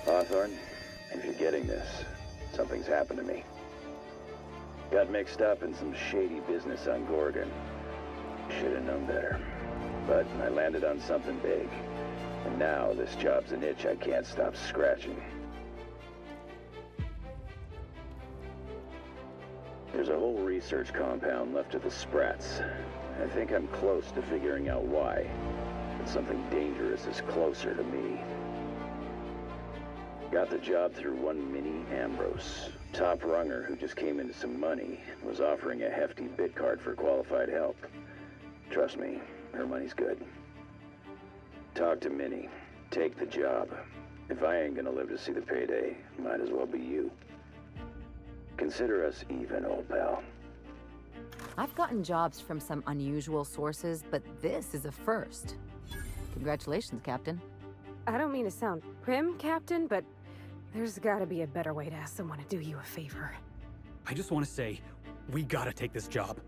Hawthorne, if you're getting this, something's happened to me. Got mixed up in some shady business on Gorgon. Should have known better. But I landed on something big. And now this job's an itch I can't stop scratching. There's a whole research compound left of the Sprats. I think I'm close to figuring out why. But something dangerous is closer to me. Got the job through one MINNIE Ambrose. Top runger who just came into some money, was offering a hefty bid card for qualified help. Trust me, her money's good. Talk to MINNIE. Take the job. If I ain't gonna live to see the payday, might as well be you. Consider us even, old pal. I've gotten jobs from some unusual sources, but this is a first. Congratulations, Captain. I don't mean to sound prim, Captain, but there's gotta be a better way to ask someone to do you a favor. I just want to say, we gotta take this job.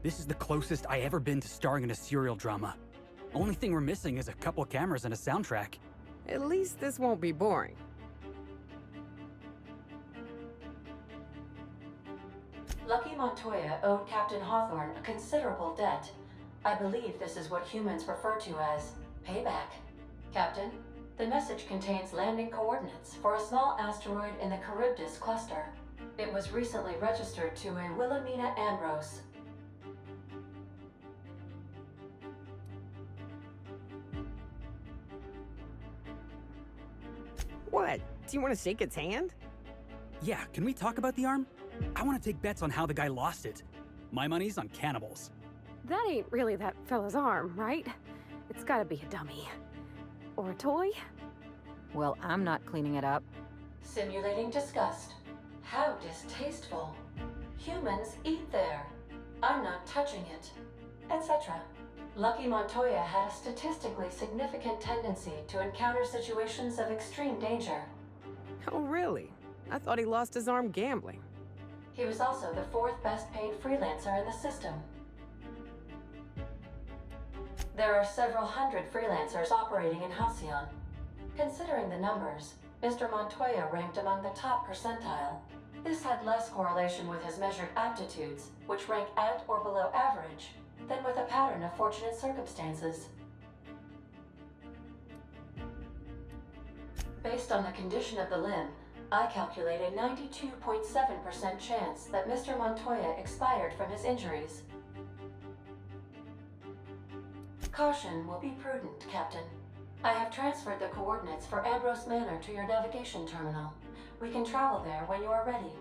This is the closest I ever been to starring in a serial drama. Only thing we're missing is a couple cameras and a soundtrack. At least this won't be boring. Lucky Montoya owed Captain Hawthorne a considerable debt. I believe this is what humans refer to as payback. Captain, the message contains landing coordinates for a small asteroid in the Charybdis cluster. It was recently registered to a Wilhelmina Ambrose. What? Do you want to shake its hand? Yeah, can we talk about the arm? I want to take bets on how the guy lost it. My money's on cannibals. That ain't really that fella's arm, right? It's gotta be a dummy. Or a toy? Well, I'm not cleaning it up. Simulating disgust. How distasteful. Humans eat there. I'm not touching it. Etc. Lucky Montoya had a statistically significant tendency to encounter situations of extreme danger. Oh, really? I thought he lost his arm gambling. He was also the 4th best paid freelancer in the system. There are several hundred freelancers operating in Halcyon. Considering the numbers, Mr. Montoya ranked among the top percentile. This had less correlation with his measured aptitudes, which rank at or below average, than with a pattern of fortunate circumstances. Based on the condition of the limb, I calculate a 92.7% chance that Mr. Montoya expired from his injuries. Caution will be prudent, Captain. I have transferred the coordinates for Ambrose Manor to your navigation terminal. We can travel there when you are ready.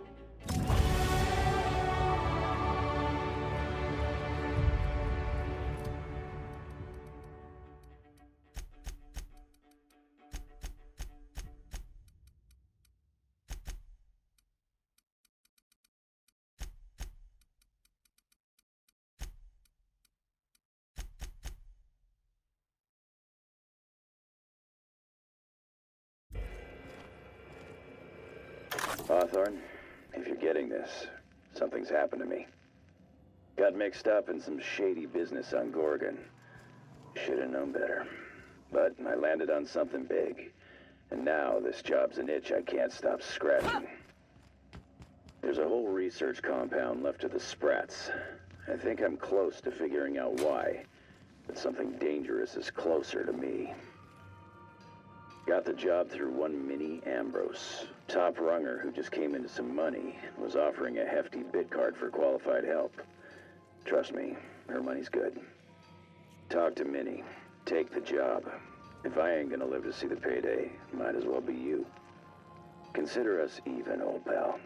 Hawthorne, if you're getting this, something's happened to me. Got mixed up in some shady business on Gorgon. Should have known better. But I landed on something big. And now this job's an itch I can't stop scratching. There's a whole research compound left of the Sprats. I think I'm close to figuring out why. But something dangerous is closer to me. Got the job through one MINNIE Ambrose. Top runger who just came into some money, was offering a hefty bid card for qualified help. Trust me, her money's good. Talk to MINNIE. Take the job. If I ain't gonna live to see the payday, might as well be you. Consider us even, old pal.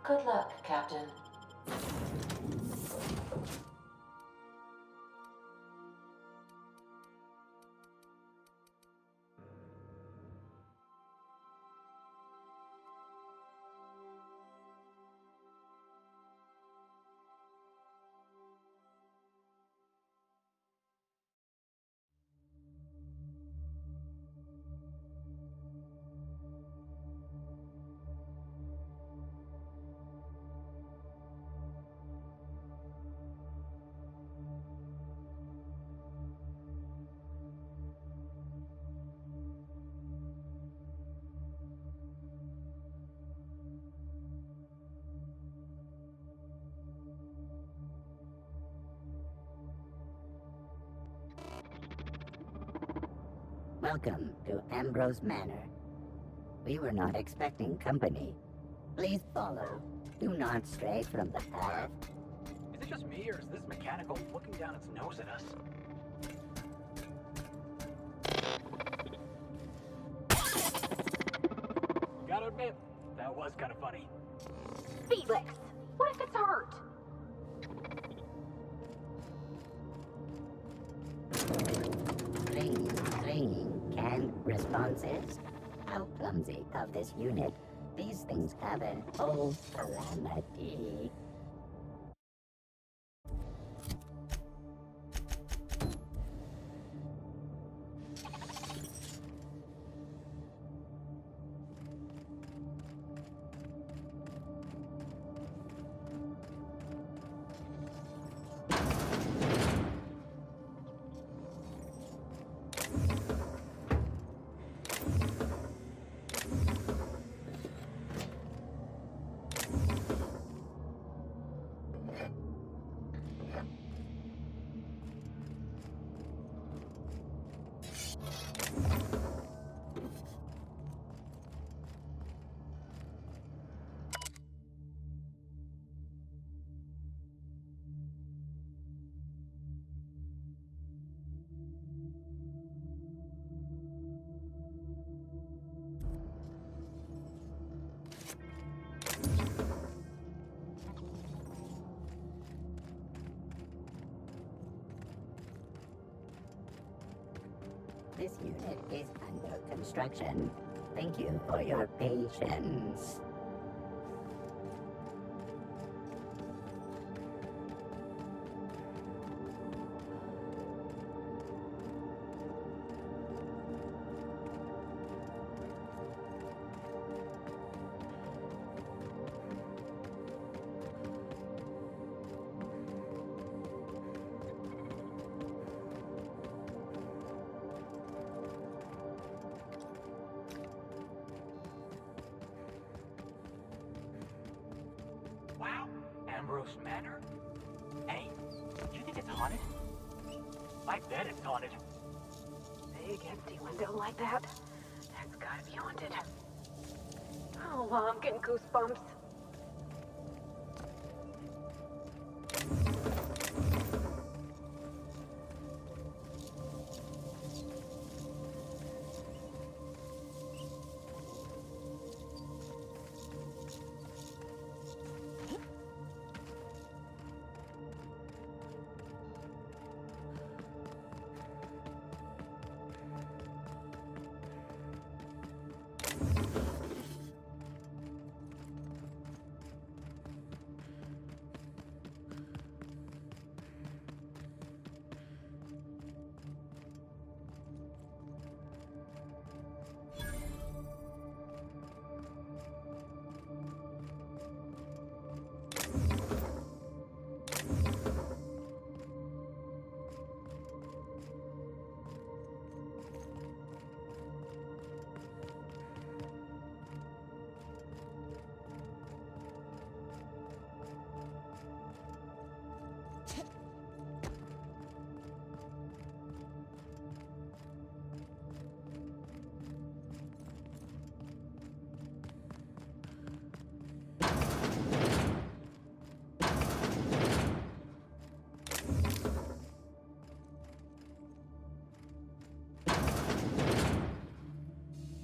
Good luck, Captain. Welcome to Ambrose Manor. We were not expecting company. Please follow. Do not stray from the path. Is it just me, or is this mechanical looking down its nose at us? Gotta admit, that was kind of funny. Felix! What if it's hurt? Training, canned responses. How clumsy of this unit. These things have an old calamity. This unit is under construction. Thank you for your patience. Wow, Ambrose Manor? Hey, do you think it's haunted? I bet it's haunted. Big empty window like that? That's gotta be haunted. Oh, I'm getting goosebumps.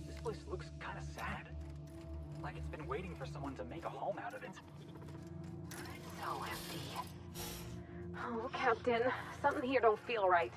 This place looks kind of sad. Like it's been waiting for someone to make a home out of it. Oh, Captain, something here don't feel right.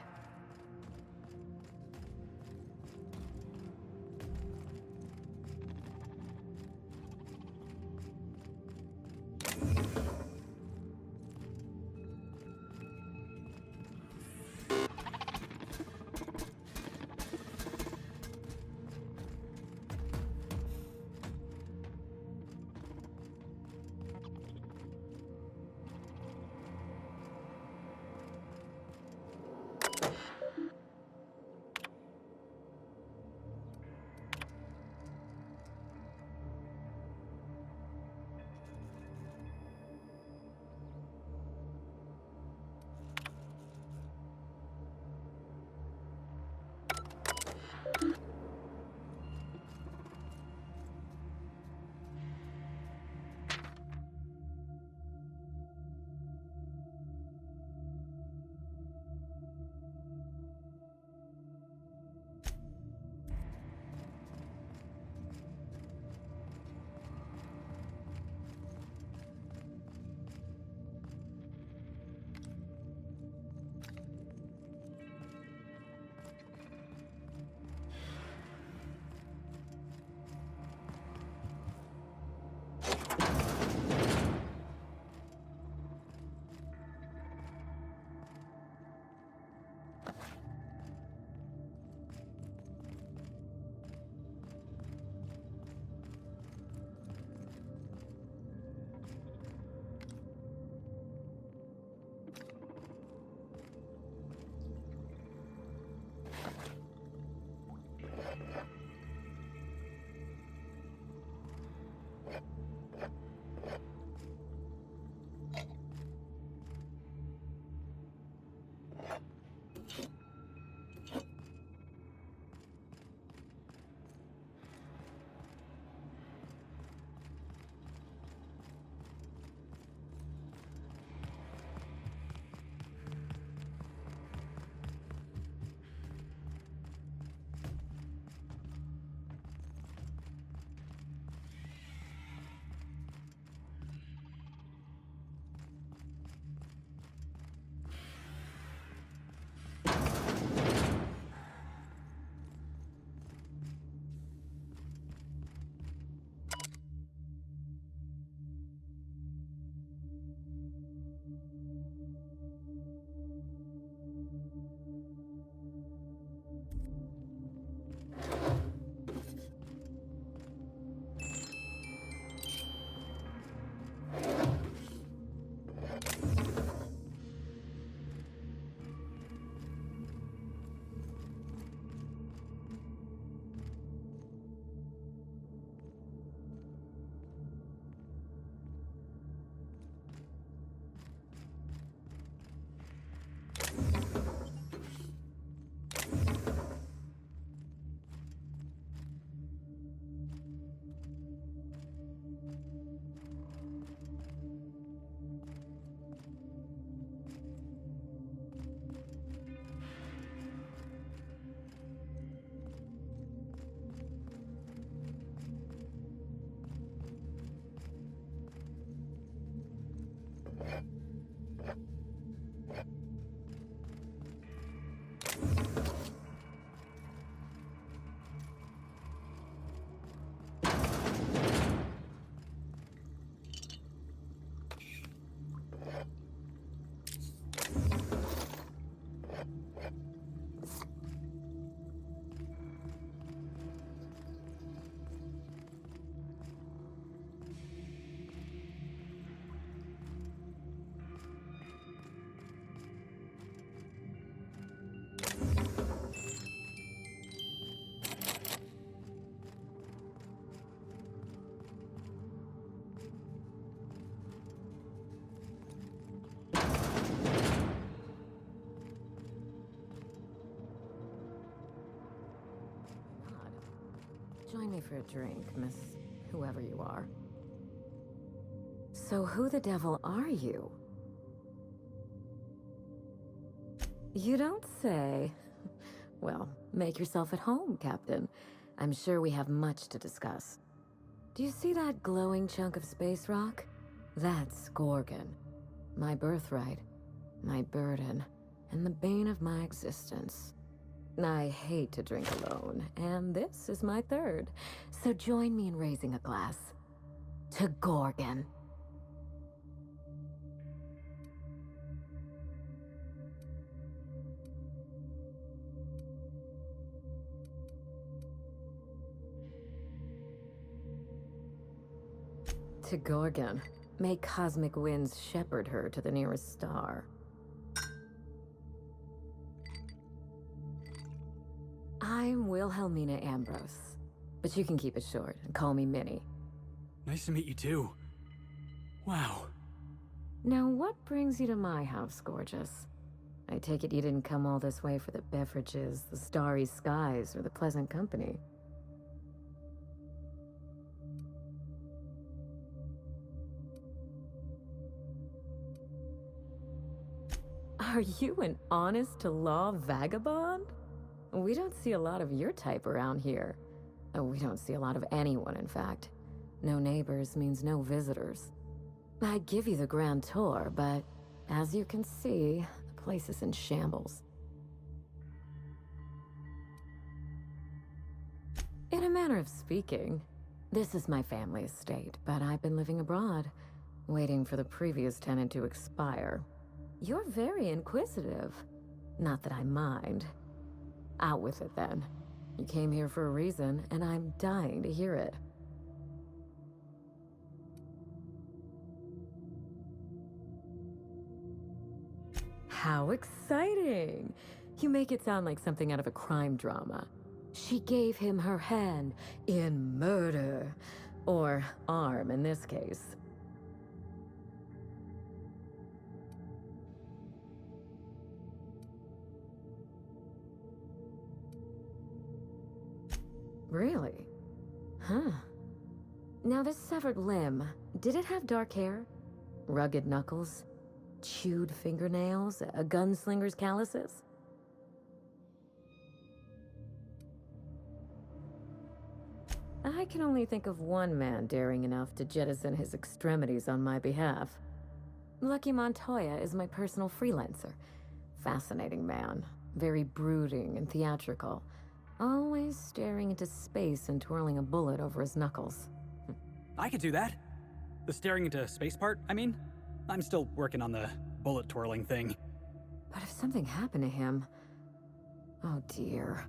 Join me for a drink, Miss whoever you are. So who the devil are you? You don't say. Well, make yourself at home, Captain. I'm sure we have much to discuss. Do you see that glowing chunk of space rock? That's Gorgon. My birthright. my burden, and the bane of my existence. I hate to drink alone, and this is my third. So join me in raising a glass to Gorgon. To Gorgon. May cosmic winds shepherd her to the nearest star. I'm Wilhelmina Ambrose, but you can keep it short and call me Minnie. Nice to meet you too. Wow. Now, what brings you to my house, gorgeous? I take it you didn't come all this way for the beverages, the starry skies, or the pleasant company. Are you an honest-to-law vagabond? We don't see a lot of your type around here. We don't see a lot of anyone, in fact. No neighbors means no visitors. I'd give you the grand tour, but as you can see, the place is in shambles. In a manner of speaking, this is my family estate, but I've been living abroad, waiting for the previous tenant to expire. You're very inquisitive. Not that I mind. Out with it, then. You came here for a reason, and I'm dying to hear it. How exciting! You make it sound like something out of a crime drama. She gave him her hand in murder. Or arm, in this case. Really? Huh. Now this severed limb, did it have dark hair? Rugged knuckles? Chewed fingernails? A gunslinger's calluses? I can only think of one man daring enough to jettison his extremities on my behalf. Lucky Montoya is my personal freelancer. Fascinating man. Very brooding and theatrical. Always staring into space and twirling a bullet over his knuckles. I could do that. The staring into space part, I mean. I'm still working on the bullet twirling thing. But if something happened to him... Oh dear.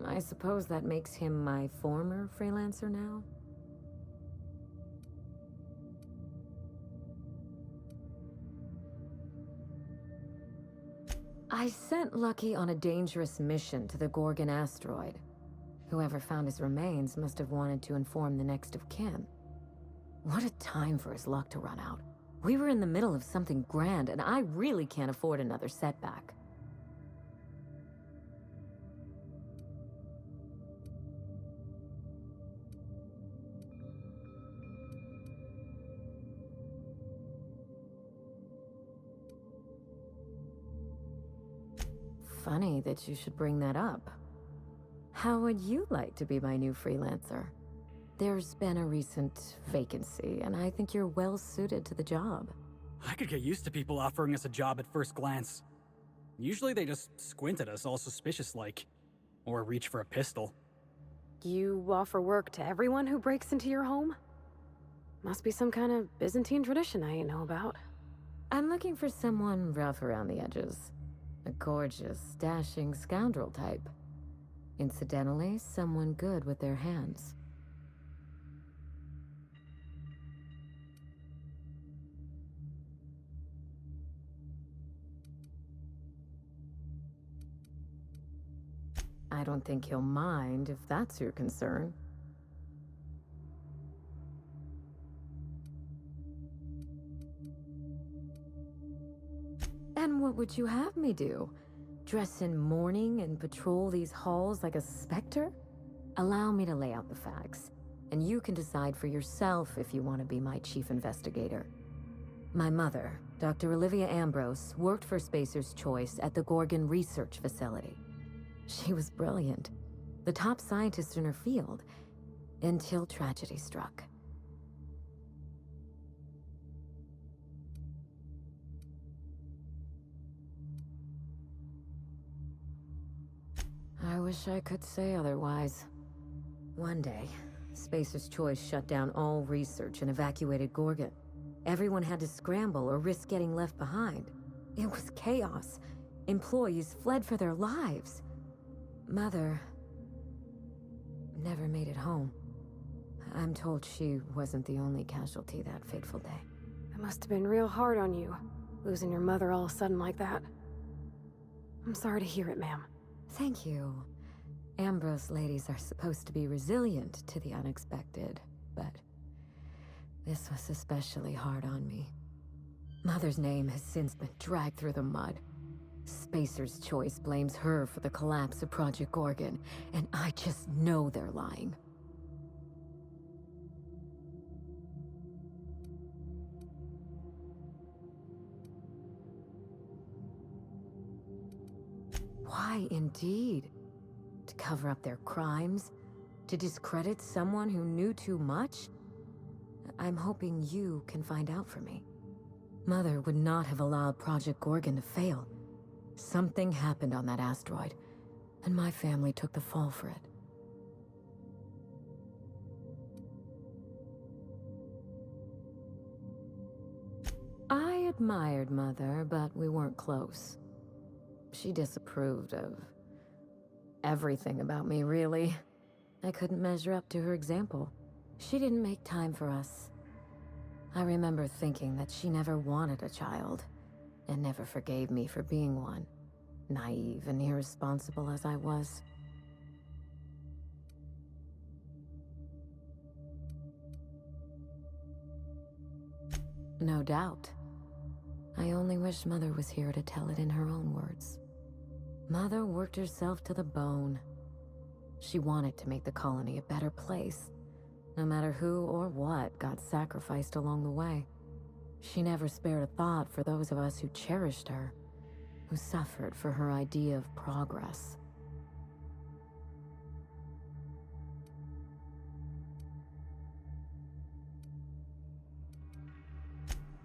I suppose that makes him my former freelancer now? I sent Lucky on a dangerous mission to the Gorgon asteroid. Whoever found his remains must have wanted to inform the next of kin. What a time for his luck to run out. We were in the middle of something grand, and I really can't afford another setback. Funny that you should bring that up. How would you like to be my new freelancer? There's been a recent vacancy, and I think you're well suited to the job. I could get used to people offering us a job at first glance. Usually they just squint at us all suspicious-like. Or reach for a pistol. You offer work to everyone who breaks into your home? Must be some kind of Byzantine tradition I ain't know about. I'm looking for someone rough around the edges. A gorgeous, dashing scoundrel type. Incidentally, someone good with their hands. I don't think he'll mind if that's your concern. And what would you have me do? Dress in mourning and patrol these halls like a specter? Allow me to lay out the facts, and you can decide for yourself if you want to be my chief investigator. My mother, Dr. Olivia Ambrose, worked for Spacer's Choice at the Gorgon Research Facility. She was brilliant, the top scientist in her field, until tragedy struck. wish I could say otherwise. One day, Spacer's Choice shut down all research and evacuated Gorgon. Everyone had to scramble or risk getting left behind. It was chaos. Employees fled for their lives. Mother never made it home. I'm told she wasn't the only casualty that fateful day. It must have been real hard on you, losing your mother all of a sudden like that. I'm sorry to hear it, ma'am. Thank you. Ambrose ladies are supposed to be resilient to the unexpected, but this was especially hard on me. Mother's name has since been dragged through the mud. Spacer's Choice blames her for the collapse of Project Gorgon, and I just know they're lying. Why, indeed? To cover up their crimes? To discredit someone who knew too much? I'm hoping you can find out for me. Mother would not have allowed Project Gorgon to fail. Something happened on that asteroid, and my family took the fall for it. I admired Mother, but we weren't close. She disapproved of everything about me, really. I couldn't measure up to her example. She didn't make time for us. I remember thinking that she never wanted a child, and never forgave me for being one, naive and irresponsible as I was. No doubt. I only wish Mother was here to tell it in her own words. Mother worked herself to the bone. She wanted to make the colony a better place, no matter who or what got sacrificed along the way. She never spared a thought for those of us who cherished her, who suffered for her idea of progress.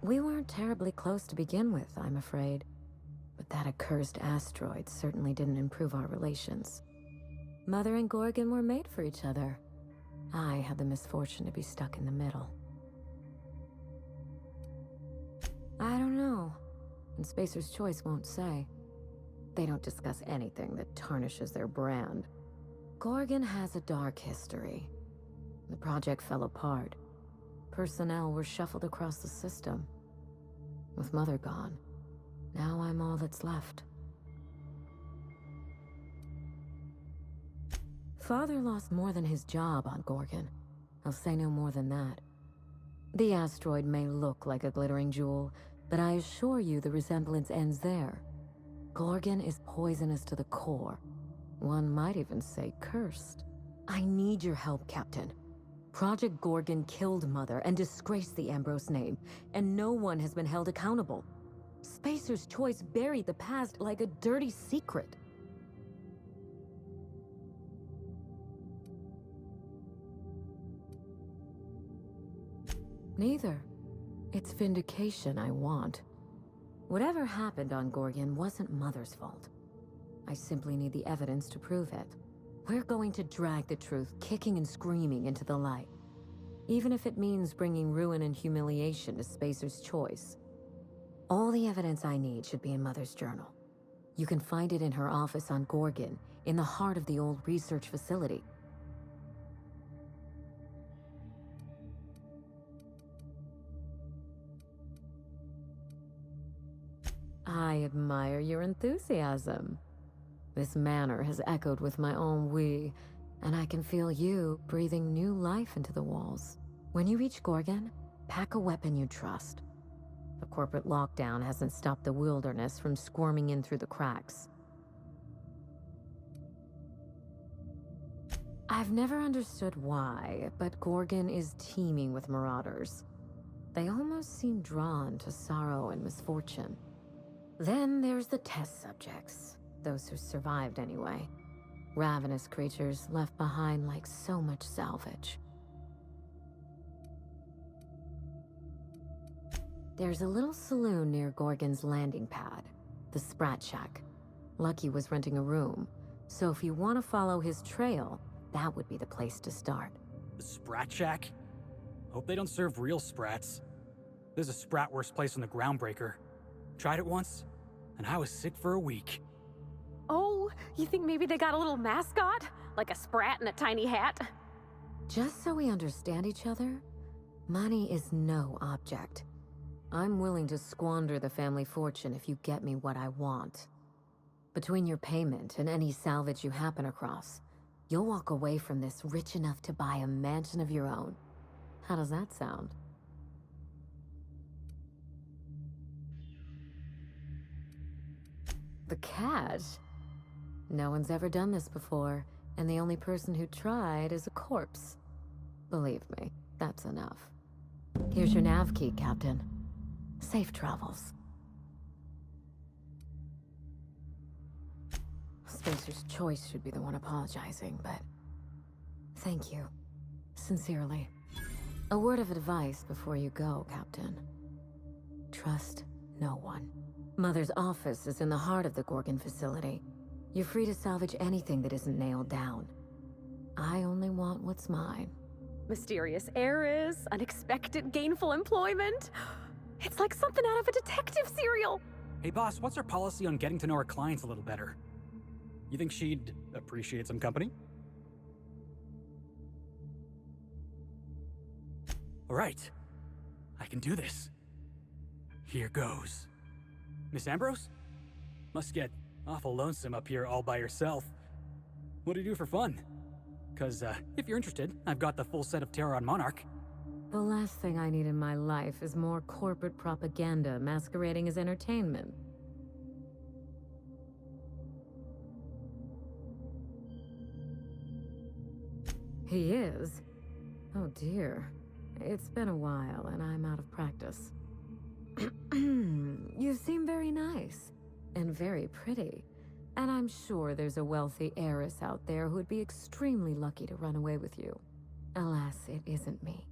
We weren't terribly close to begin with, I'm afraid. But that accursed asteroid certainly didn't improve our relations. Mother and Gorgon were made for each other. I had the misfortune to be stuck in the middle. I don't know. And Spacer's Choice won't say. They don't discuss anything that tarnishes their brand. Gorgon has a dark history. The project fell apart. Personnel were shuffled across the system. With Mother gone, now I'm all that's left. Father lost more than his job on Gorgon. I'll say no more than that. The asteroid may look like a glittering jewel, but I assure you the resemblance ends there. Gorgon is poisonous to the core. One might even say cursed. I need your help, Captain. Project Gorgon killed Mother and disgraced the Ambrose name, and no one has been held accountable. Spacer's Choice buried the past like a dirty secret. Neither. It's vindication I want. Whatever happened on Gorgon wasn't Mother's fault. I simply need the evidence to prove it. We're going to drag the truth kicking and screaming into the light. Even if it means bringing ruin and humiliation to Spacer's Choice. All the evidence I need should be in Mother's journal. You can find it in her office on Gorgon, in the heart of the old research facility. I admire your enthusiasm. This manor has echoed with my ennui, and I can feel you breathing new life into the walls. When you reach Gorgon, pack a weapon you trust. The corporate lockdown hasn't stopped the wilderness from squirming in through the cracks. I've never understood why, but Gorgon is teeming with marauders. They almost seem drawn to sorrow and misfortune. Then there's the test subjects, those who survived anyway. Ravenous creatures left behind like so much salvage. There's a little saloon near Gorgon's landing pad, the Sprat Shack. Lucky was renting a room. So if you want to follow his trail, that would be the place to start. The Sprat Shack? Hope they don't serve real sprats. There's a sprat-worst place on the Groundbreaker. Tried it once, and I was sick for a week. Oh, you think maybe they got a little mascot? Like a sprat in a tiny hat? Just so we understand each other, money is no object. I'm willing to squander the family fortune if you get me what I want. Between your payment and any salvage you happen across, you'll walk away from this rich enough to buy a mansion of your own. How does that sound? The cash? No one's ever done this before, and the only person who tried is a corpse. Believe me, that's enough. Here's your nav key, Captain. Safe travels. Spacer's Choice should be the one apologizing, but thank you. Sincerely. A word of advice before you go, Captain. Trust no one. Mother's office is in the heart of the Gorgon facility. You're free to salvage anything that isn't nailed down. I only want what's mine. Mysterious heiress, unexpected gainful employment. It's like something out of a detective serial. Hey boss, what's our policy on getting to know our clients a little better? You think she'd appreciate some company? All right, I can do this. Here goes. Miss Ambrose? Must get awful lonesome up here all by yourself. What do you do for fun? Cause, if you're interested, I've got the full set of Terror on Monarch. The last thing I need in my life is more corporate propaganda masquerading as entertainment. He is? Oh dear. It's been a while and I'm out of practice. You seem very nice. And very pretty. And I'm sure there's a wealthy heiress out there who'd be extremely lucky to run away with you. Alas, it isn't me.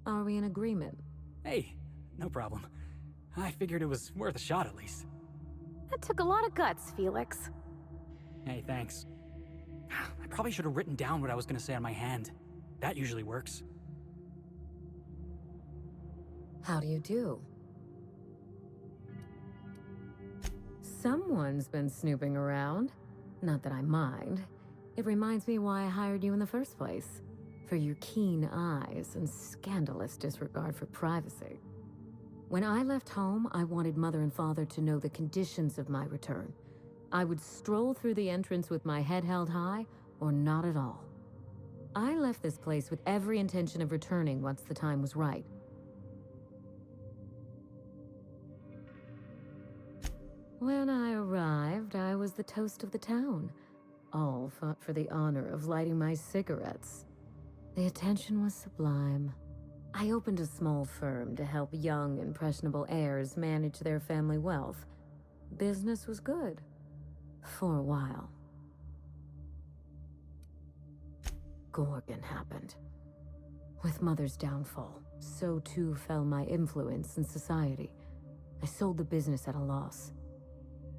Are we in agreement? Hey, no problem. I figured it was worth a shot at least. That took a lot of guts, Felix. Hey, thanks. I probably should have written down what I was gonna say on my hand. That usually works. How do you do? Someone's been snooping around. Not that I mind. It reminds me why I hired you in the first place. For your keen eyes and scandalous disregard for privacy. When I left home, I wanted Mother and Father to know the conditions of my return. I would stroll through the entrance with my head held high, or not at all. I left this place with every intention of returning once the time was right. When I arrived, I was the toast of the town. All fought for the honor of lighting my cigarettes. The attention was sublime. I opened a small firm to help young, impressionable heirs manage their family wealth. Business was good. For a while. Gorgon happened. With Mother's downfall, so too fell my influence in society. I sold the business at a loss.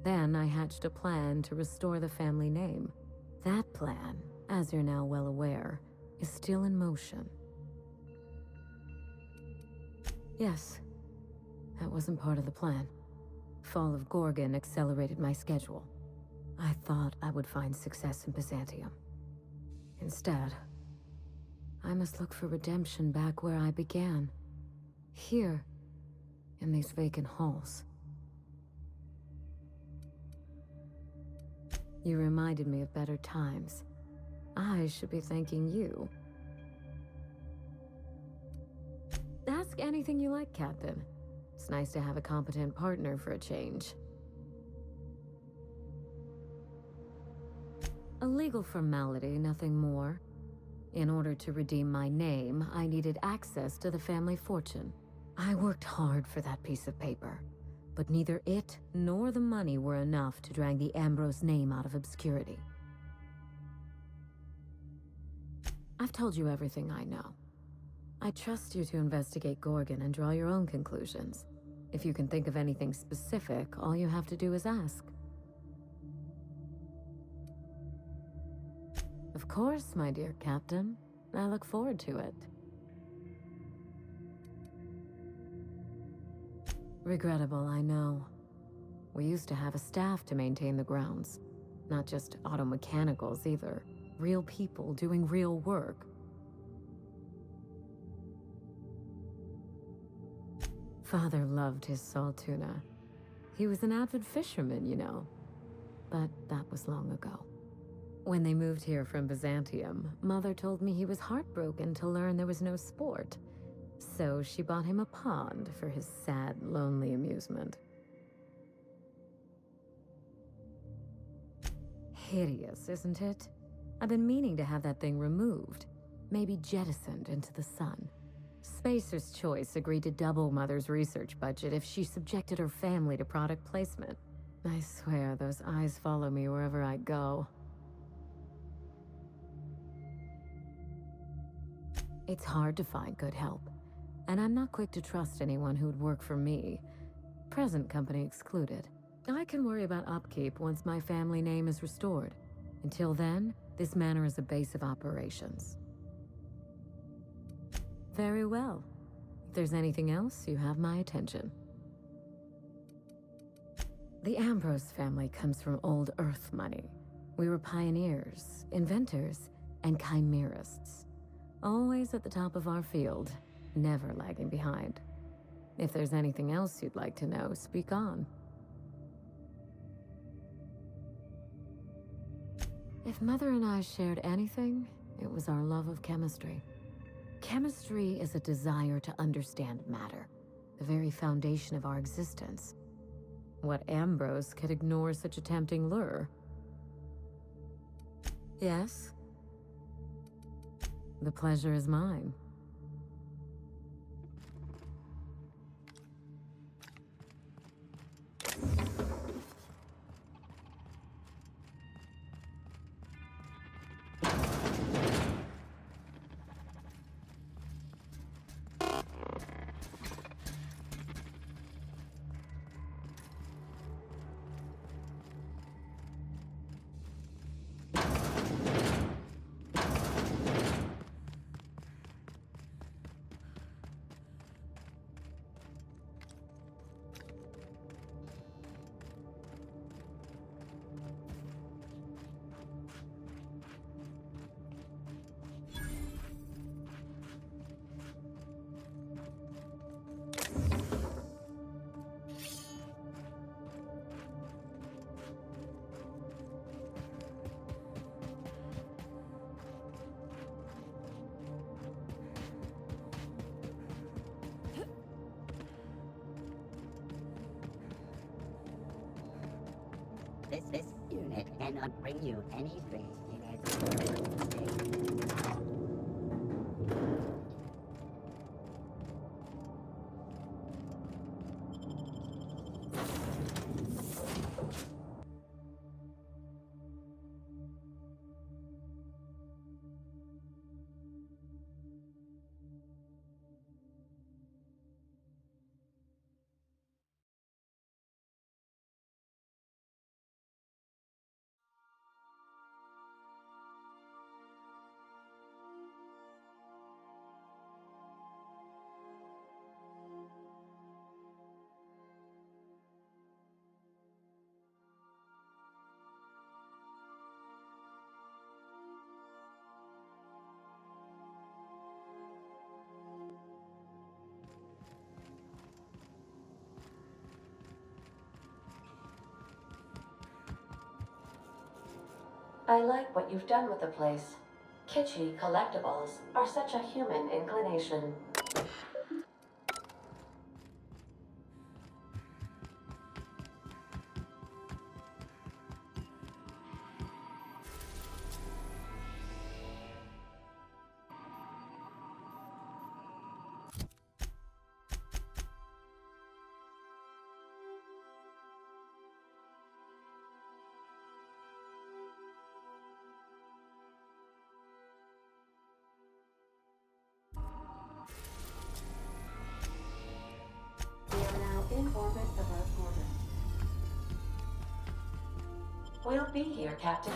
Then I hatched a plan to restore the family name. That plan, as you're now well aware, is still in motion. Yes, that wasn't part of the plan. Fall of Gorgon accelerated my schedule. I thought I would find success in Byzantium. Instead, I must look for redemption back where I began. Here, in these vacant halls. You reminded me of better times. I should be thanking you. Ask anything you like, Captain. It's nice to have a competent partner for a change. A legal formality, nothing more. In order to redeem my name, I needed access to the family fortune. I worked hard for that piece of paper, but neither it nor the money were enough to drag the Ambrose name out of obscurity. I've told you everything I know. I trust you to investigate Gorgon and draw your own conclusions. If you can think of anything specific, all you have to do is ask. Of course, my dear Captain. I look forward to it. Regrettable, I know. We used to have a staff to maintain the grounds. Not just auto mechanicals either. Real people doing real work. Father loved his salt tuna. He was an avid fisherman, you know. But that was long ago. When they moved here from Byzantium, Mother told me he was heartbroken to learn there was no sport. So she bought him a pond for his sad, lonely amusement. Hideous, isn't it? I've been meaning to have that thing removed. Maybe jettisoned into the sun. Spacer's Choice agreed to double Mother's research budget if she subjected her family to product placement. I swear those eyes follow me wherever I go. It's hard to find good help, and I'm not quick to trust anyone who'd work for me. Present company excluded. I can worry about upkeep once my family name is restored. Until then, this manor is a base of operations. Very well. If there's anything else, you have my attention. The Ambrose family comes from old Earth money. We were pioneers, inventors, and chimerists. Always at the top of our field, never lagging behind. If there's anything else you'd like to know, speak on. If Mother and I shared anything, it was our love of chemistry. Chemistry is a desire to understand matter, the very foundation of our existence. What Ambrose could ignore such a tempting lure? Yes? The pleasure is mine. This unit cannot bring you any space in its current state. I like what you've done with the place. Kitschy collectibles are such a human inclination. We are now in orbit above Gorgon. We'll be here, Captain.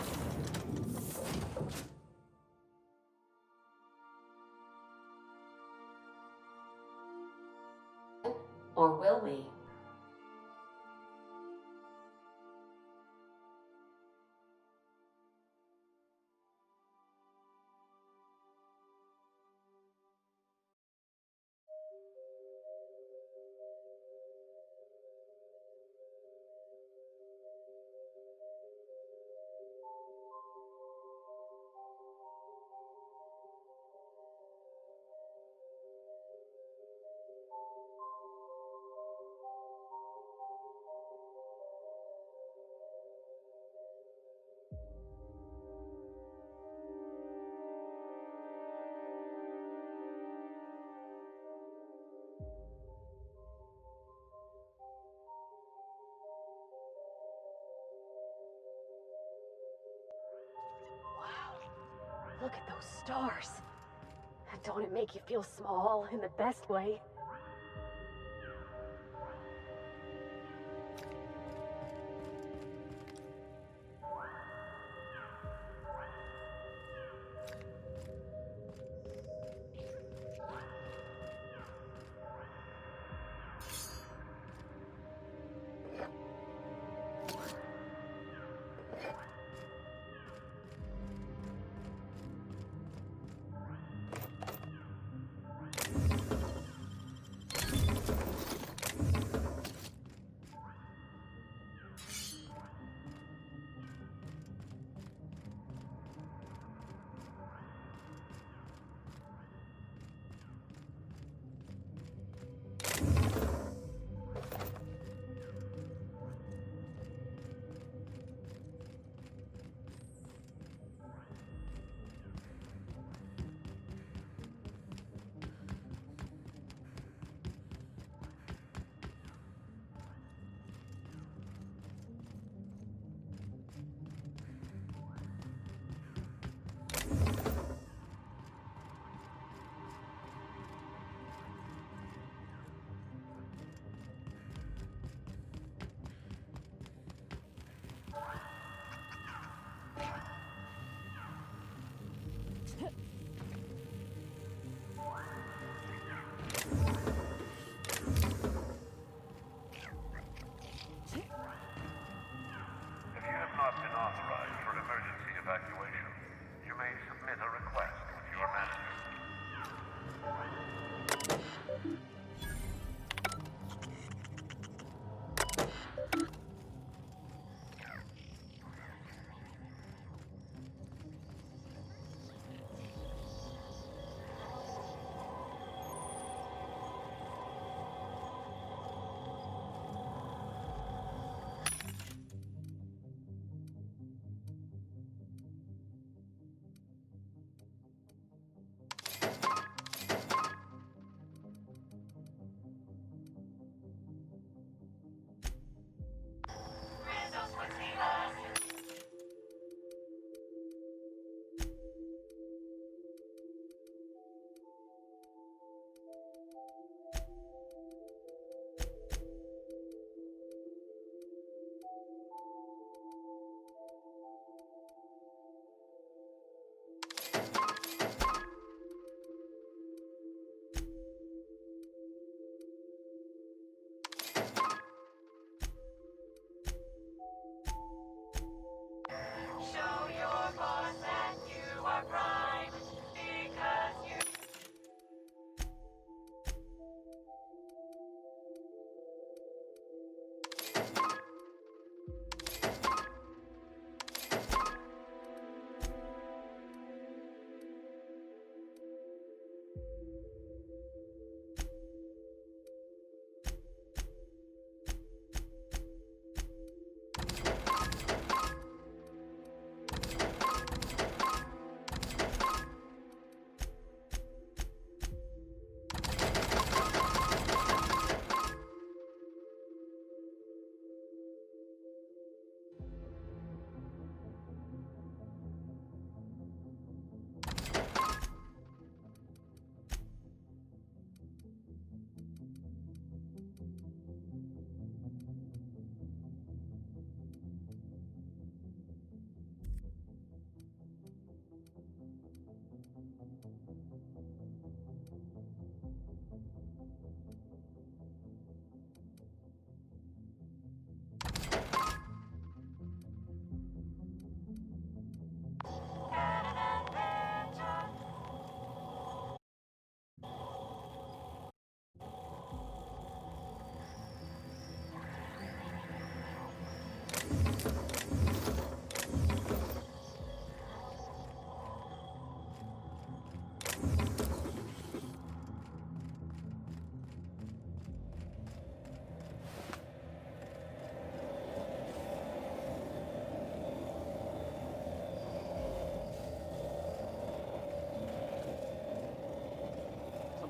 Look at those stars. Don't it make you feel small in the best way? If you have not been authorized for emergency evacuation, you may submit a request with your manager.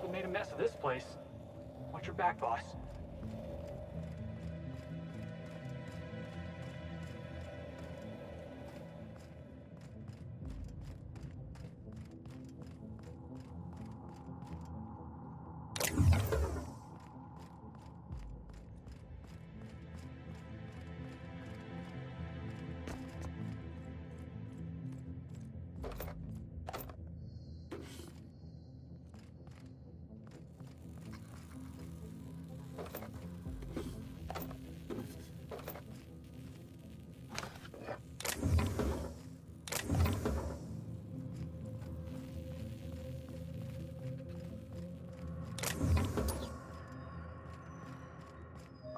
Made a mess of this place. Watch your back, boss.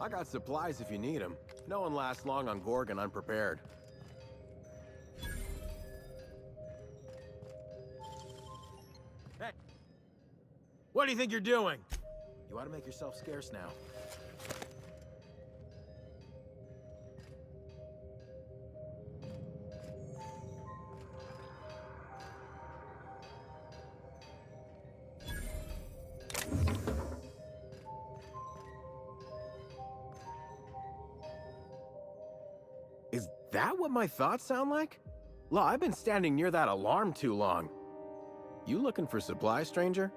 I got supplies if you need them. No one lasts long on Gorgon unprepared. Hey! What do you think you're doing? You ought to make yourself scarce now. Is that what my thoughts sound like? Law, I've been standing near that alarm too long. You looking for supplies, stranger?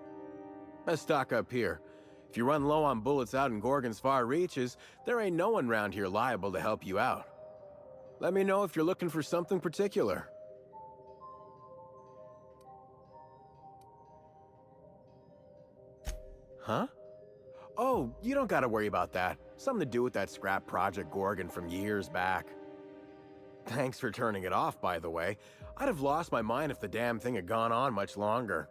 Let's stock up here. If you run low on bullets out in Gorgon's far reaches, there ain't no one round here liable to help you out. Let me know if you're looking for something particular. Huh? Oh, you don't gotta worry about that. Something to do with that scrap Project Gorgon from years back. Thanks for turning it off, by the way. I'd have lost my mind if the damn thing had gone on much longer.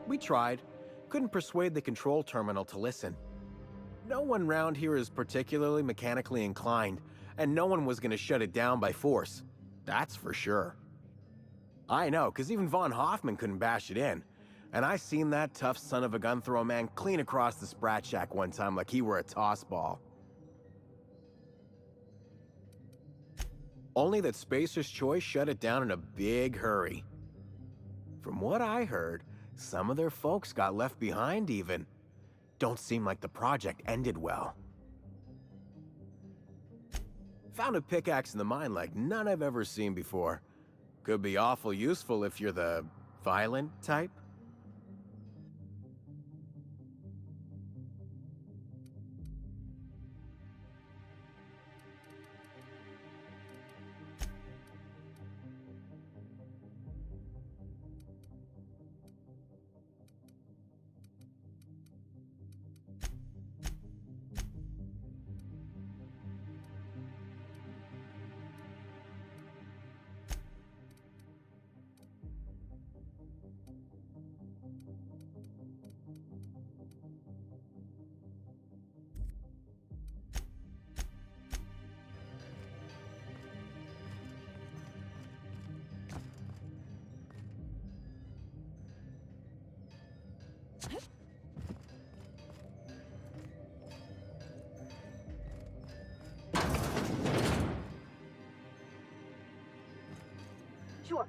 We tried. Couldn't persuade the control terminal to listen. No one round here is particularly mechanically inclined, and no one was gonna shut it down by force. That's for sure. I know, 'cause even Von Hoffman couldn't bash it in. And I seen that tough son of a gun throw a man clean across the Sprat Shack one time like he were a toss ball. Only that Spacer's Choice shut it down in a big hurry. From what I heard, some of their folks got left behind even. Don't seem like the project ended well. Found a pickaxe in the mine like none I've ever seen before. Could be awful useful if you're the violent type. Sure.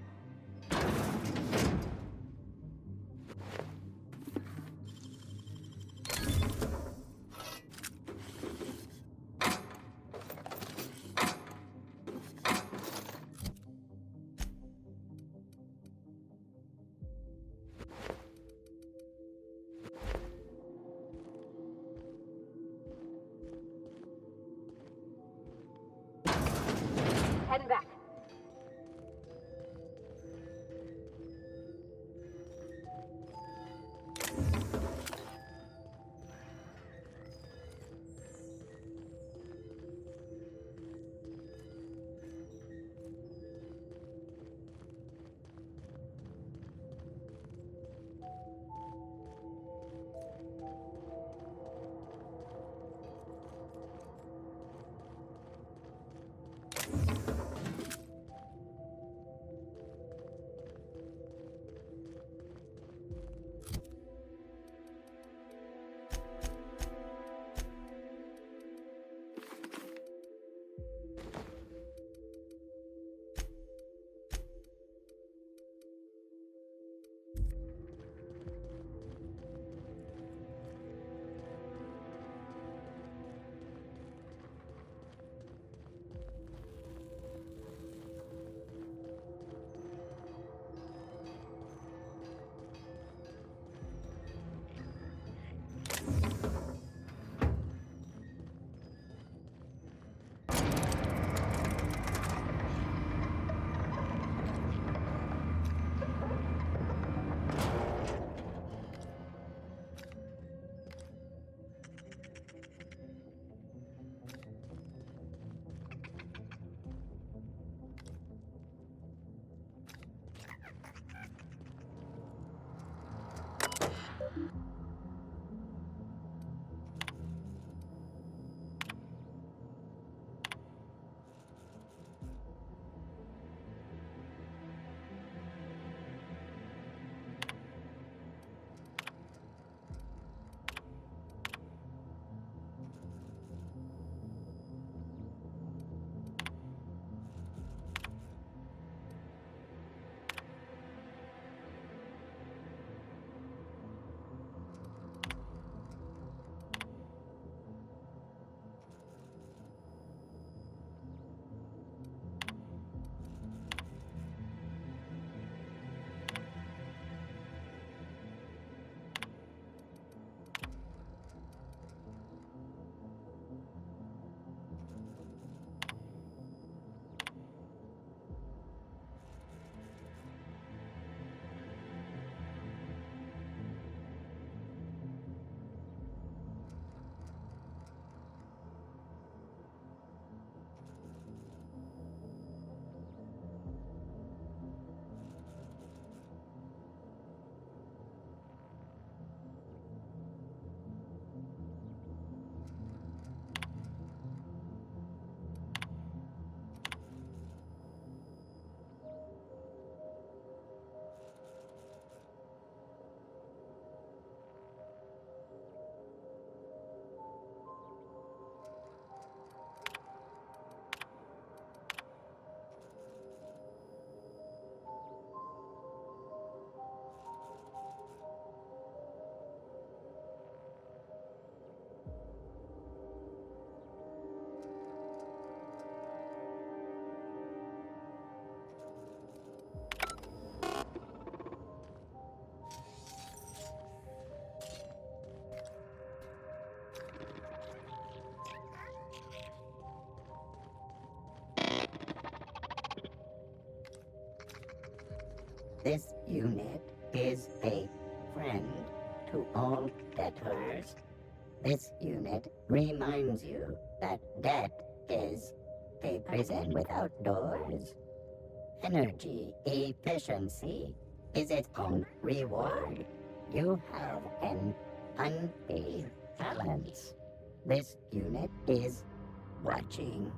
Heading back. This unit is a friend to all debtors. This unit reminds you that debt is a prison without doors. Energy efficiency is its own reward. You have an unpaid balance. This unit is watching.